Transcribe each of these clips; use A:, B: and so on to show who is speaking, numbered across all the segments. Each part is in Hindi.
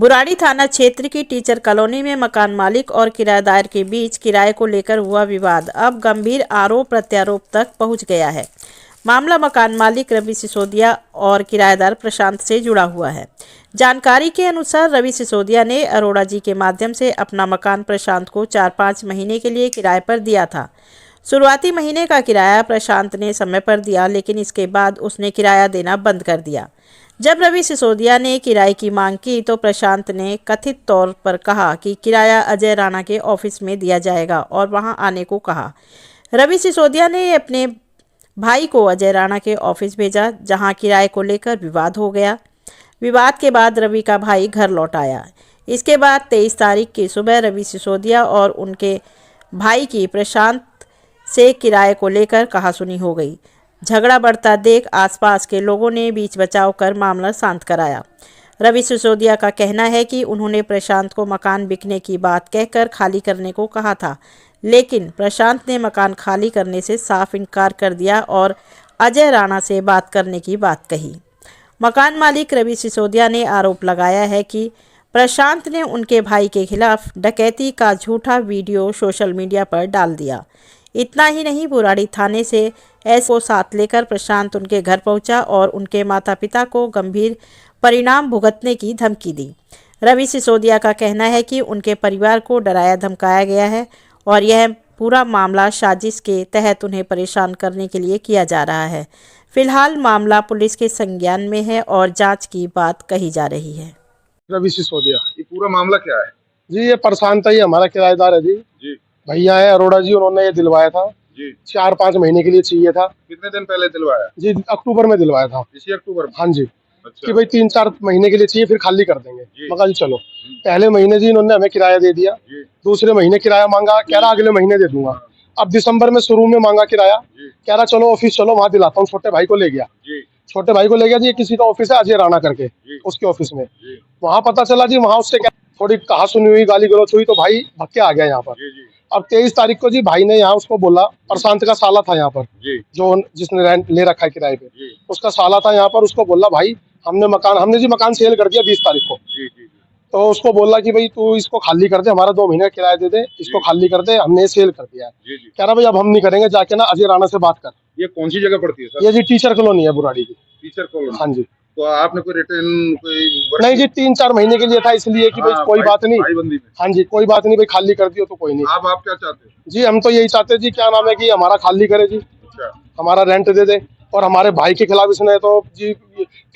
A: बुराड़ी थाना क्षेत्र की टीचर कॉलोनी में मकान मालिक और किराएदार के बीच किराए को लेकर हुआ विवाद अब गंभीर आरोप प्रत्यारोप तक पहुंच गया है। मामला मकान मालिक रवि सिसोदिया और किराएदार प्रशांत से जुड़ा हुआ है। जानकारी के अनुसार रवि सिसोदिया ने अरोड़ा जी के माध्यम से अपना मकान प्रशांत को 4-5 महीने के लिए किराए पर दिया था। शुरुआती महीने का किराया प्रशांत ने समय पर दिया, लेकिन इसके बाद उसने किराया देना बंद कर दिया। जब रवि सिसोदिया ने किराए की मांग की तो प्रशांत ने कथित तौर पर कहा कि किराया अजय राणा के ऑफिस में दिया जाएगा और वहां आने को कहा। रवि सिसोदिया ने अपने भाई को अजय राणा के ऑफिस भेजा, जहां किराए को लेकर विवाद हो गया। विवाद के बाद रवि का भाई घर लौट आया। इसके बाद 23 तारीख की सुबह रवि सिसोदिया और उनके भाई की प्रशांत से किराए को लेकर कहासुनी हो गई। झगड़ा बढ़ता देख आसपास के लोगों ने बीच बचाव कर मामला शांत कराया। रवि सिसोदिया का कहना है कि उन्होंने प्रशांत को मकान बिकने की बात कहकर खाली करने को कहा था, लेकिन प्रशांत ने मकान खाली करने से साफ इनकार कर दिया और अजय राणा से बात करने की बात कही। मकान मालिक रवि सिसोदिया ने आरोप लगाया है कि प्रशांत ने उनके भाई के खिलाफ डकैती का झूठा वीडियो सोशल मीडिया पर डाल दिया। इतना ही नहीं, बुराड़ी थाने से एस को साथ लेकर प्रशांत उनके घर पहुंचा और उनके माता पिता को गंभीर परिणाम भुगतने की धमकी दी। रवि सिसोदिया का कहना है कि उनके परिवार को डराया धमकाया गया है और यह पूरा मामला साजिश के तहत उन्हें परेशान करने के लिए किया जा रहा है। फिलहाल मामला पुलिस के संज्ञान में है और जांच की बात कही जा रही है।
B: रवि सिसोदिया,
C: ये पूरा मामला क्या है?
B: जी ये प्रशांत ही हमारा किराएदार है जी। भैया है अरोड़ा जी, उन्होंने ये दिलवाया था
C: जी।
B: 4-5 महीने के लिए चाहिए था।
C: कितने दिन पहले दिलवाया?
B: जी अक्टूबर में दिलवाया था।
C: इसी अक्टूबर में?
B: हाँ जी।
C: अच्छा।
B: कि भाई 3-4 महीने के लिए चाहिए, फिर खाली कर देंगे। मगर जी चलो, पहले महीने जी इन्होंने हमें किराया दे दिया। दूसरे महीने किराया मांगा, कह रहा अगले महीने दे दूंगा। अब दिसंबर में शुरू में मांगा किराया, कह रहा चलो ऑफिस चलो, वहाँ दिलाता हूँ। छोटे भाई को ले गया। छोटे भाई को ले गया जी, किसी का ऑफिस है अजय राणा करके, उसके ऑफिस में। वहाँ पता चला जी, वहाँ उससे थोड़ी कहा सुनी हुई, गाली गलौज हुई, तो भाई भग के आ गया यहाँ पर। अब 23 तारीख को जी भाई ने यहाँ उसको बोला, प्रशांत का साला था यहाँ पर जो जिसने रेंट ले रखा है किराए पे, उसका साला था यहाँ पर। उसको बोला भाई हमने जी मकान सेल कर दिया 20 तारीख को। तो उसको बोला कि भाई तू इसको खाली कर दे, हमारा 2 महीने का किराया दे दे, इसको खाली कर दे, हमने सेल कर दिया है। कह रहा भाई अब हम नहीं करेंगे, जाके ना अजय राणा से बात कर।
C: ये कौन सी जगह पड़ती है सर?
B: ये जी टीचर कॉलोनी है बुराड़ी की।
C: Teacher colony?
B: हाँ जी।
C: तो आपने कोई रिटर्न
B: नहीं जी, 3-4 महीने के लिए था, इसलिए कि भाई कोई बात नहीं। हाँ जी, कोई बात नहीं भाई, खाली कर दियो तो कोई नहीं।
C: आप क्या चाहते हैं?
B: जी हम तो यही चाहते हैं जी, क्या नाम है कि हमारा खाली करे जी।
C: अच्छा।
B: हमारा रेंट दे दे। और हमारे भाई के खिलाफ इसने तो जी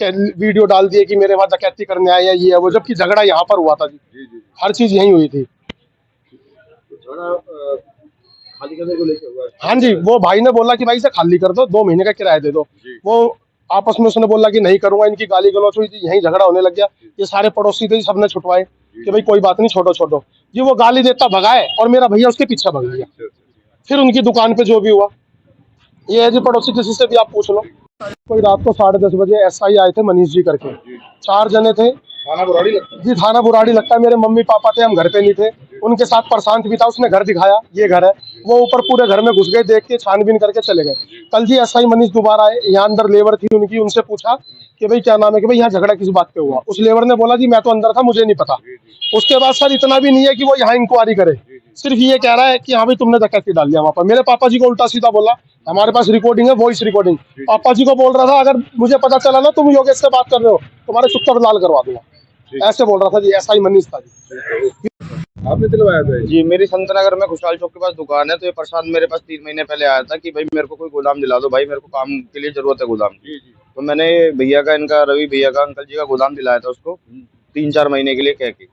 B: वीडियो डाल दिए कि मेरे वहाँ डकैती करने आए हैं, ये है वो, जबकि झगड़ा यहाँ पर हुआ था जी। हर चीज यही हुई थी।
C: खाली करने को लेकर हुआ?
B: हाँ जी, वो भाई ने बोला कि भाई इसे खाली कर दो, 2 महीने का किराया दे दो। वो आपस में उसने बोला कि नहीं करूंगा, इनकी गाली गलौज हुई थी, यही झगड़ा होने लग गया। ये सारे पड़ोसी थे, सबने छुटवाए कि भाई कोई बात नहीं, छोड़ो छोड़ो जी। वो गाली देता भगाए और मेरा भैया उसके पीछे भग गया। फिर उनकी दुकान पे जो भी हुआ, ये है जी पड़ोसी, किसी से भी आप पूछ लो। कोई रात को 10:30 बजे SI आए थे, मनीष जी करके, 4 जने थे।
C: थाना बुराड़ी लगता है
B: जी, थाना बुराड़ी लगता है। मेरे मम्मी पापा थे, हम घर पे नहीं थे। उनके साथ प्रशांत भी था, उसने घर दिखाया, ये घर है। वो ऊपर पूरे घर में घुस गए, देख के छानबीन करके चले गए। कल जी SI मनीष दोबारा आए, यहाँ अंदर लेबर थी उनकी, उनसे पूछा कि भाई क्या नाम है कि भाई यहाँ झगड़ा किस बात पे हुआ। उस लेबर ने बोला जी मैं तो अंदर था, मुझे नहीं पता। उसके बाद सर इतना भी नहीं है कि वो यहाँ इंक्वायरी करे, सिर्फ ये कह रहा है कि हाँ भाई तुमने डकैती डाल दिया वहाँ पर। मेरे पापा जी को उल्टा सीधा बोला, हमारे पास रिकॉर्डिंग है, वॉइस रिकॉर्डिंग। पापा जी को बोल रहा था अगर मुझे पता चला ना तुम योगेश से बात कर रहे हो, तुम्हारे चुप्तर लाल करवा दूंगा, ऐसे बोल रहा था जी। SI मनीष था जी।
C: आपने दिलवाया था
D: जी? मेरी संतनगर में खुशहाल चौक के पास दुकान है। तो ये प्रशांत मेरे पास 3 महीने पहले आया था कि भाई मेरे को कोई गोदाम दिला दो, भाई मेरे को काम के लिए जरूरत है गोदाम की। तो मैंने भैया का, इनका रवि भैया का, अंकल जी का गोदाम दिलाया था उसको 3-4 महीने के लिए कह के।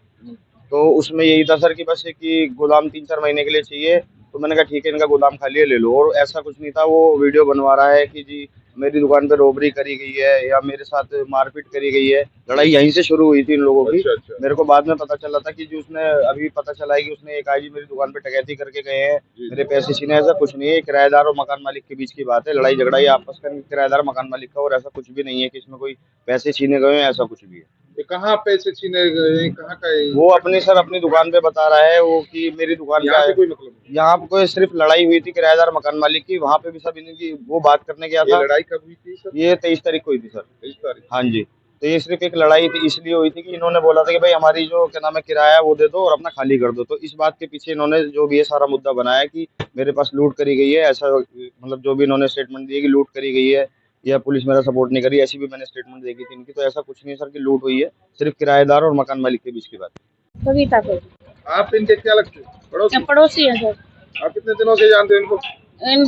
D: तो उसमें यही था सर कि बस कि गोदाम 3-4 महीने के लिए चाहिए। तो मैंने कहा ठीक है, इनका गोदाम खाली है, ले लो। और ऐसा कुछ नहीं था। वो वीडियो बनवा रहा है कि जी मेरी दुकान पे रॉबरी करी गई है या मेरे साथ मारपीट करी गई है। लड़ाई यहीं से शुरू हुई थी इन लोगों की।
C: अच्छा।
D: मेरे को बाद में पता चला था कि जो उसने अभी पता चला है कि उसने एक आई जी मेरी दुकान पे डकैती करके गए हैं, मेरे पैसे छीने। ऐसा कुछ नहीं है, किराएदार और मकान मालिक के बीच की बात है। लड़ाई झगड़ा ये आपस का किराएदार मकान मालिक का, और ऐसा कुछ भी नहीं है कि इसमें कोई पैसे छीने गए हैं, ऐसा कुछ भी है।
C: ये कहाँ पैसे छीने गए, कहाँ का है?
D: वो अपनी दुकान पे बता रहा है वो कि मेरी दुकान
C: यहाँ से कोई मतलब?
D: यहाँ पे कोई सिर्फ लड़ाई हुई थी किराएदार मकान मालिक की, वहाँ पे भी सब इनकी वो बात करने गया था।
C: लड़ाई कब हुई थी सर?
D: ये 23 तारीख को हुई थी सर।
C: 23 तारीख?
D: हाँ जी। तो ये सिर्फ एक लड़ाई थी, इसलिए हुई थी कि इन्होंने बोला था कि भाई हमारी जो क्या नाम है किराया है वो दे दो और अपना खाली कर दो। तो इस बात के पीछे इन्होंने जो भी ये सारा मुद्दा बनाया कि मेरे पास लूट करी गई है, ऐसा मतलब जो भी इन्होंने स्टेटमेंट दी है कि लूट करी गई है या पुलिस मेरा सपोर्ट नहीं करी, ऐसी भी मैंने स्टेटमेंट देखी थी इनकी। तो ऐसा कुछ नहीं है सर कि लूट हुई है, सिर्फ किराएदार और मकान मालिक के बीच की बात है।
E: कविता को
C: आप इनके क्या लगते हैं? पड़ोसी?
E: पड़ोसी है सर।
C: आप कितने दिनों से जानते हैं इनको?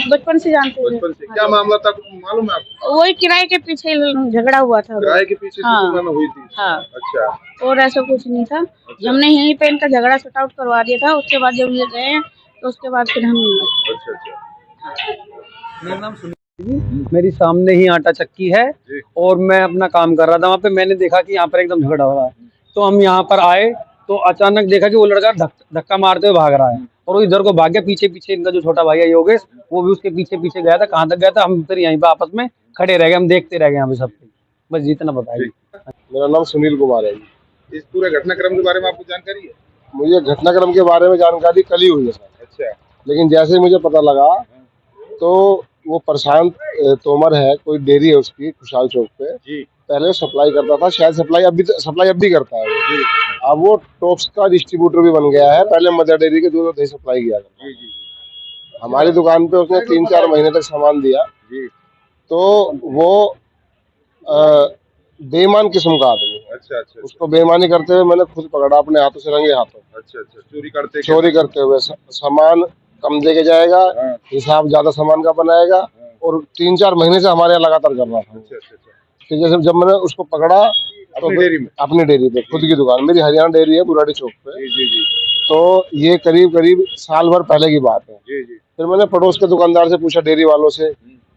E: बचपन से जानते थे।
C: बचपन से। क्या मामला था, कुछ मालूम है आपको?
E: वही किराए के पीछे झगड़ा हुआ था।
C: किराए के पीछे
E: हाँ।
C: से हुई थी?
E: हाँ।
C: अच्छा।
E: और ऐसा कुछ नहीं था। हमने यहीं पे इनका झगड़ा सॉर्ट आउट करवा दिया था। उसके बाद जब ये गए तो उसके बाद फिर हम
C: अच्छा अच्छा।
F: मेरा नाम सुनील, मेरी सामने ही आटा चक्की है
C: जी।
F: और मैं अपना काम कर रहा था वहाँ पे। मैंने देखा कि यहाँ पर एकदम झगड़ा हो रहा है, तो हम यहाँ पर आए तो अचानक देखा कि वो लड़का धक्का मारते हुए भाग रहा है और वो इधर को भाग गया। पीछे पीछे इनका जो छोटा भाई है योगेश, वो भी उसके पीछे पीछे गया था। कहाँ तक गया था, हम फिर यहीं पे आपस में खड़े रह गए, हम देखते रह गए यहाँ पे सब। बस जितना बताइए।
B: मेरा नाम सुनील कुमार है जी।
C: इस पूरे घटनाक्रम के बारे में आपको जानकारी है?
B: मुझे घटनाक्रम के बारे में जानकारी कल ही हुई है सर।
C: अच्छा।
B: लेकिन जैसे ही मुझे पता लगा तो वो प्रशांत तोमर है, कोई डेयरी है उसकी खुशहाल चौक पे,
C: जी
B: पहले सप्लाई करता था, शायद सप्लाई अब भी करता है वो।
C: जी
B: अब वो टॉप्स का डिस्ट्रीब्यूटर भी बन गया है। पहले मदर डेयरी के दूध और दही सप्लाई किया करता।
C: जी जी
B: हमारी दुकान पे उसने 3-4 महीने तक सामान दिया।
C: जी।
B: तो वो बेईमान किस्म का आदमी है।
C: अच्छा अच्छा।
B: उसको बेईमानी करते हुए मैंने खुद पकड़ा अपने हाथों से, रंगे हाथों।
C: अच्छा अच्छा।
B: चोरी करते हुए सामान कम दे के जाएगा,
C: हाँ।
B: हिसाब ज्यादा सामान का बनाएगा और 3-4 महीने से हमारे यहाँ लगातार कर रहा था।
C: अच्छा अच्छा अच्छा।
B: फिर जैसे जब मैंने उसको पकड़ा तो
C: अपनी डेयरी में?
B: अपनी डेयरी पे, खुद की दुकान, मेरी हरियाणा डेयरी है बुराड़ी चौक पे।
C: जी जी जी
B: तो ये करीब साल भर पहले की बात है।
C: जी जी
B: फिर मैंने पड़ोस के दुकानदार से पूछा, डेयरी वालों से,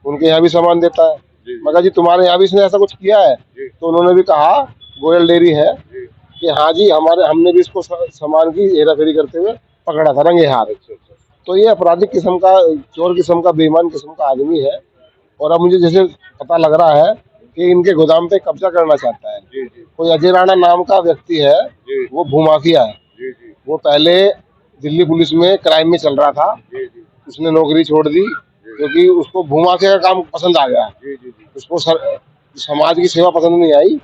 B: उनके यहाँ भी सामान देता है।
C: जी।
B: मैं कहा जी तुम्हारे यहाँ भी इसने ऐसा कुछ किया है?
C: जी।
B: तो उन्होंने भी कहा, गोयल डेयरी है,
C: जी।
B: कि हाँ जी हमने भी इसको सामान की हेराफेरी करते हुए पकड़ा था रंगे हाथ। तो ये आपराधिक किस्म का, चोर किस्म का, बेईमान किस्म का आदमी है। और अब मुझे जैसे पता लग रहा है कि इनके गोदाम पे कब्जा करना चाहता है।
C: जी जी
B: कोई अजय राणा नाम का व्यक्ति है,
C: जी
B: वो भूमाफिया है।
C: जी जी
B: वो पहले दिल्ली पुलिस में क्राइम में चल रहा था,
C: जी जी
B: उसने नौकरी छोड़ दी क्योंकि उसको भूमाफिया का काम पसंद आ गया।
C: जी जी जी
B: उसको समाज की सेवा पसंद नहीं आई,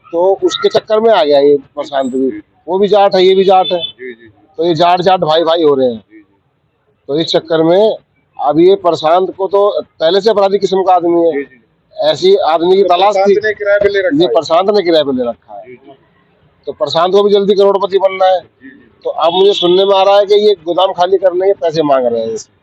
B: तो उसके चक्कर में आ गया ये प्रशांत भी। वो भी जाट है, ये भी जाट है,
C: जी जी
B: तो ये जाट भाई भाई हो रहे हैं। तो इस चक्कर में अब ये प्रशांत को, तो पहले से अपराधी किस्म का आदमी है, ऐसी आदमी की तलाश थी।
C: प्रशांत ने किराए पे ले रखा
B: ये
C: है।
B: प्रशांत ने किराए पे ले रखा है।
C: जी जी
B: तो प्रशांत को भी जल्दी करोड़पति बनना है।
C: जी जी।
B: तो अब मुझे सुनने में आ रहा है कि ये गोदाम खाली करने के पैसे मांग रहे हैं इससे।